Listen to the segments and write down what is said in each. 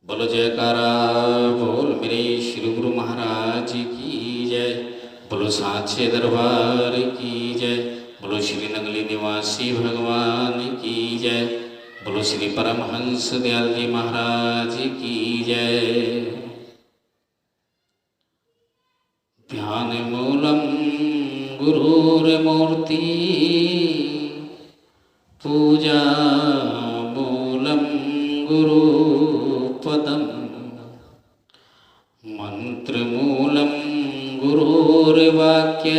बोलो जयकारा बोल मेरे श्री गुरु महाराज की जय। बोलो सांचे दरबार की जय। बोलो श्री नगली निवासी भगवान की जय। बोलो श्री परमहंस दयाल जी महाराज की जय। ध्यान मूलम गुरुर्मूर्ति पूजा मूलम गुरुपदम मंत्रमूलं गुरुर्वाक्य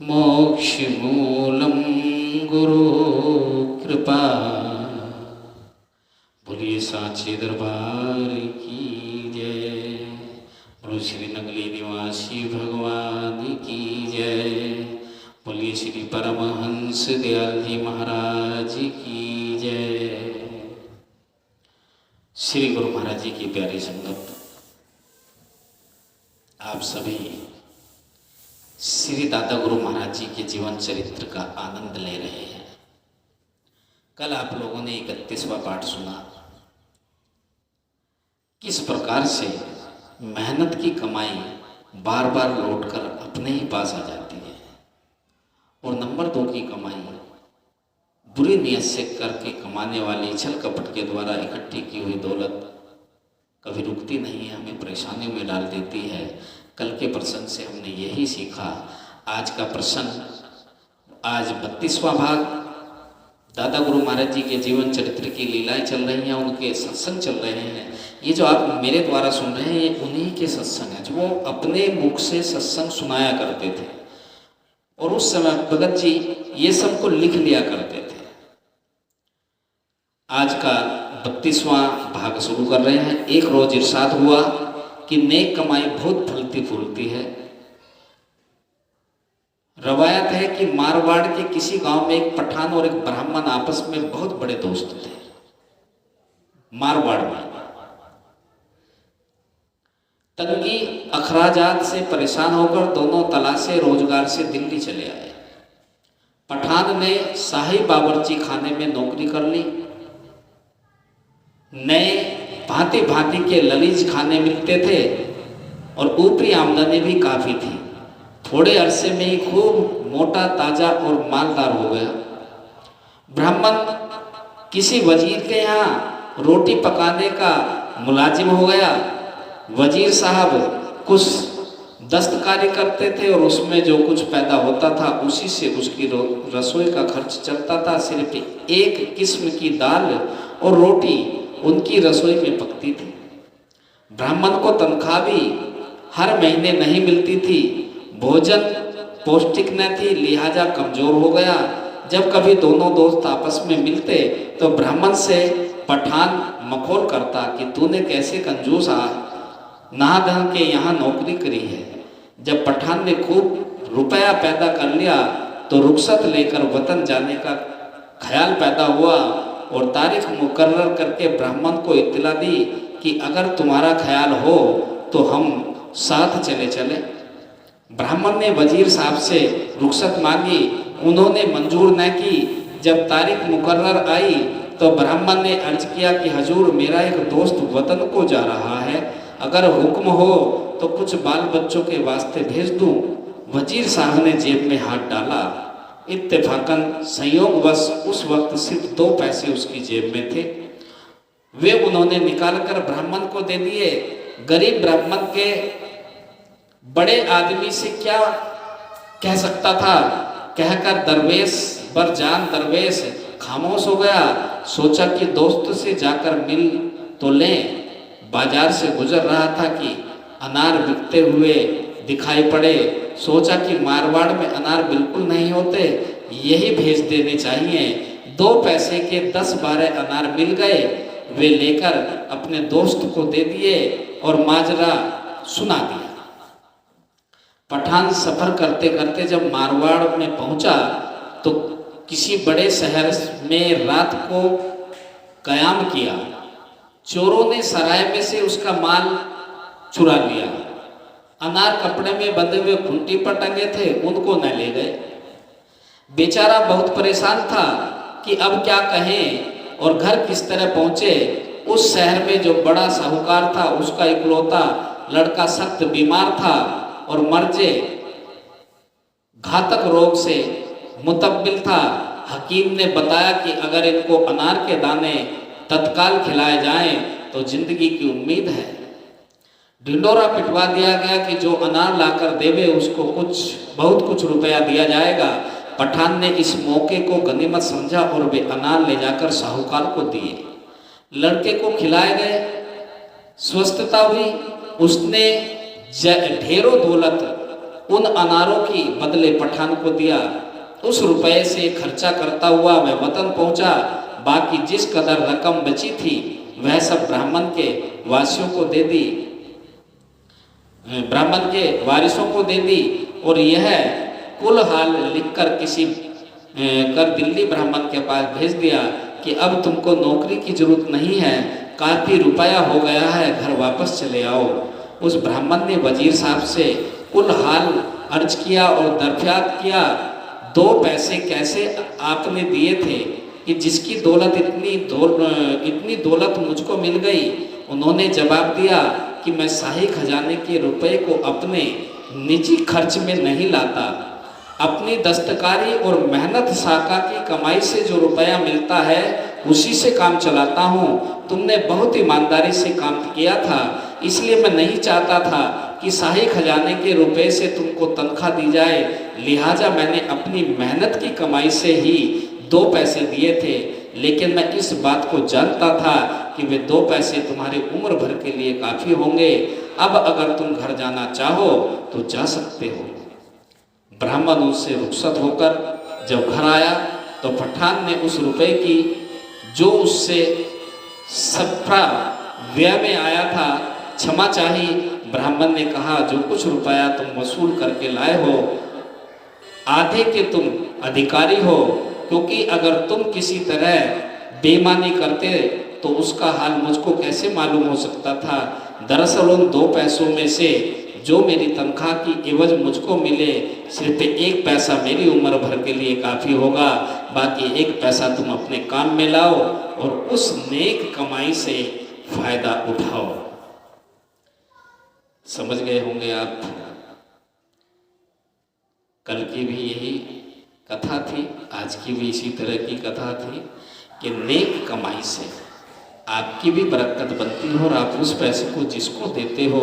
मोक्षमूलं गुरुकृपा। बोलिए सांचे दरबार की जय। बोलो श्री नगली निवासी भगवान की जय। बोलिए श्री परमहंस दयाल जी महाराज की जय। श्री गुरु महाराज जी की प्यारी संगत, आप सभी श्री दादा गुरु महाराज जी के जीवन चरित्र का आनंद ले रहे हैं। कल आप लोगों ने 31वां पाठ सुना, किस प्रकार से मेहनत की कमाई बार बार लौटकर अपने ही पास आ जाती है और नंबर 2 की कमाई बुरी नीयत से करके कमाने वाली छल कपट के द्वारा इकट्ठी की हुई दौलत कभी रुकती नहीं है, हमें परेशानियों में डाल देती है। कल के प्रसंग से हमने यही सीखा। आज का प्रसंग, आज 32वां भाग, दादा गुरु महाराज जी के जीवन चरित्र की लीलाएं चल रही हैं, उनके सत्संग चल रहे हैं। ये जो आप मेरे द्वारा सुन रहे हैं, ये उन्हीं के सत्संग हैं जो वो अपने मुख से सत्संग सुनाया करते थे और उस समय भगत जी ये सबको लिख लिया करते थे। आज का 32वां भाग शुरू कर रहे हैं। एक रोज इरशाद हुआ कि नेक कमाई बहुत फलती फूलती है। रवायत है कि मारवाड़ के किसी गांव में एक पठान और एक ब्राह्मण आपस में बहुत बड़े दोस्त थे। मारवाड़ में तंगी अखराजात से परेशान होकर दोनों तलाशे रोजगार से दिल्ली चले आए। पठान ने शाही बावर्ची खाने में नौकरी कर ली। नए भांति भांति के ललीज खाने मिलते थे और ऊपरी आमदनी भी काफ़ी थी। थोड़े अरसे में ही खूब मोटा, ताज़ा और मालदार हो गया। ब्राह्मण किसी वजीर के यहाँ रोटी पकाने का मुलाजिम हो गया। वजीर साहब कुछ दस्तकारी करते थे और उसमें जो कुछ पैदा होता था उसी से उसकी रसोई का खर्च चलता था। सिर्फ एक किस्म की दाल और रोटी उनकी रसोई में पकती थी। ब्राह्मण को तनख्वाह भी हर महीने नहीं मिलती थी। भोजन पौष्टिक न थी, लिहाजा कमजोर हो गया। जब कभी दोनों दोस्त आपस में मिलते तो ब्राह्मण से पठान मखौल करता कि तूने कैसे कंजूस नहा धन के यहाँ नौकरी करी है। जब पठान ने खूब रुपया पैदा कर लिया तो रुखसत लेकर वतन जाने का ख्याल पैदा हुआ और तारीख मुकर्रर करके ब्राह्मण को इत्तला दी कि अगर तुम्हारा ख्याल हो तो हम साथ चले चले। ब्राह्मण ने वजीर साहब से रुखसत मांगी, उन्होंने मंजूर न की। जब तारीख मुकर्रर आई तो ब्राह्मण ने अर्ज किया कि हजूर, मेरा एक दोस्त वतन को जा रहा है, अगर हुक्म हो तो कुछ बाल बच्चों के वास्ते भेज दूं। वजीर साहब ने जेब में हाथ डाला। इत्तेफाकन संयोगवश उस वक्त सिर्फ 2 पैसे उसकी जेब में थे। वे उन्होंने निकालकर ब्राह्मण को दे दिए। गरीब ब्राह्मण के बड़े आदमी से क्या कह सकता था, कहकर दरवेश बरजान दरवेश खामोश हो गया। सोचा कि दोस्त से जाकर मिल तो लें। बाजार से गुजर रहा था कि अनार बिकते हुए दिखाई पड़े। सोचा कि मारवाड़ में अनार बिल्कुल नहीं होते, यही भेज देने चाहिए। 2 पैसे के 10-12 अनार मिल गए। वे लेकर अपने दोस्त को दे दिए और माजरा सुना दिया। पठान सफर करते करते जब मारवाड़ में पहुंचा तो किसी बड़े शहर में रात को कयाम किया। चोरों ने सराय में से उसका माल चुरा लिया। अनार कपड़े में बंधे हुए खूंटी पर टंगे थे, उनको न ले गए। बेचारा बहुत परेशान था कि अब क्या कहें और घर किस तरह पहुंचे। उस शहर में जो बड़ा साहूकार था, उसका इकलौता लड़का सख्त बीमार था और मर्जे घातक रोग से मुतब्बिल था। हकीम ने बताया कि अगर इनको अनार के दाने तत्काल खिलाए जाएं तो जिंदगी की उम्मीद है। ढिंडोरा पिटवा दिया गया कि जो अनार लाकर देवे उसको बहुत कुछ रुपया दिया जाएगा। पठान ने इस मौके को गनीमत समझा और वे अनार ले जाकर साहूकार को दिए। लड़के को खिलाए गए, स्वस्थता हुई। उसने ढेरों दौलत उन अनारों की बदले पठान को दिया। उस रुपए से खर्चा करता हुआ वह वतन पहुंचा। बाकी जिस कदर रकम बची थी वह सब ब्राह्मण के वासियों को दे दी, ब्राह्मण के वारिसों को दे दी। और यह कुल हाल लिखकर कर दिल्ली ब्राह्मण के पास भेज दिया कि अब तुमको नौकरी की जरूरत नहीं है, काफी रुपया हो गया है, घर वापस चले आओ। उस ब्राह्मण ने वजीर साहब से कुल हाल अर्ज किया और दरख्वास्त किया, 2 पैसे कैसे आपने दिए थे कि जिसकी दौलत इतनी दौलत मुझको मिल गई। उन्होंने जवाब दिया कि मैं शाही खजाने के रुपए को अपने निजी खर्च में नहीं लाता, अपनी दस्तकारी और मेहनत साका की कमाई से जो रुपया मिलता है उसी से काम चलाता हूँ। तुमने बहुत ईमानदारी से काम किया था, इसलिए मैं नहीं चाहता था कि शाही खजाने के रुपए से तुमको तनख्वाह दी जाए, लिहाजा मैंने अपनी मेहनत की कमाई से ही 2 पैसे दिए थे। लेकिन मैं इस बात को जानता था कि वे 2 पैसे तुम्हारी उम्र भर के लिए काफ़ी होंगे। अब अगर तुम घर जाना चाहो तो जा सकते हो। ब्राह्मण उससे रुखसत होकर जब घर आया तो पठान ने उस रुपए की जो उससे सप्रा व्यय में आया था क्षमा चाही। ब्राह्मण ने कहा, जो कुछ रुपया तुम वसूल करके लाए हो आधे के तुम अधिकारी हो, क्योंकि अगर तुम किसी तरह बेईमानी करते तो उसका हाल मुझको कैसे मालूम हो सकता था। दरअसल उन 2 पैसों में से जो मेरी तनख्वाह की एवज मुझको मिले, सिर्फ 1 पैसा मेरी उम्र भर के लिए काफ़ी होगा, बाकी 1 पैसा तुम अपने काम में लाओ और उस नेक कमाई से फायदा उठाओ। समझ गए होंगे आप। कल की भी यही कथा थी, आज की भी इसी तरह की कथा थी कि नेक कमाई से आपकी भी बरकत बनती हो और आप उस पैसे को जिसको देते हो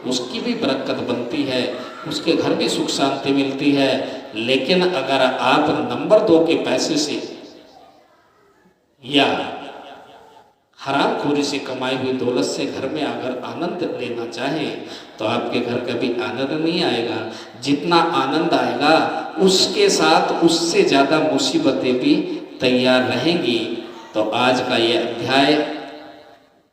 उसकी भी बरकत बनती है, उसके घर भी सुख शांति मिलती है। लेकिन अगर आप नंबर 2 के पैसे से या हरामखोरी से कमाई हुई दौलत से घर में अगर आनंद लेना चाहें तो आपके घर कभी आनंद नहीं आएगा। जितना आनंद आएगा उसके साथ उससे ज़्यादा मुसीबतें भी तैयार रहेंगी। तो आज का ये अध्याय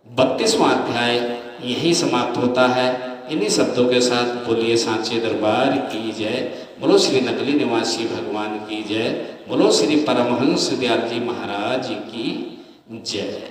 32वां अध्याय यही समाप्त होता है। इन्हीं शब्दों के साथ बोलिए सांचे दरबार की जय, बोलो श्री नकली निवासी भगवान की जय, बोलो श्री परमहंस दयाल जी महाराज की जय।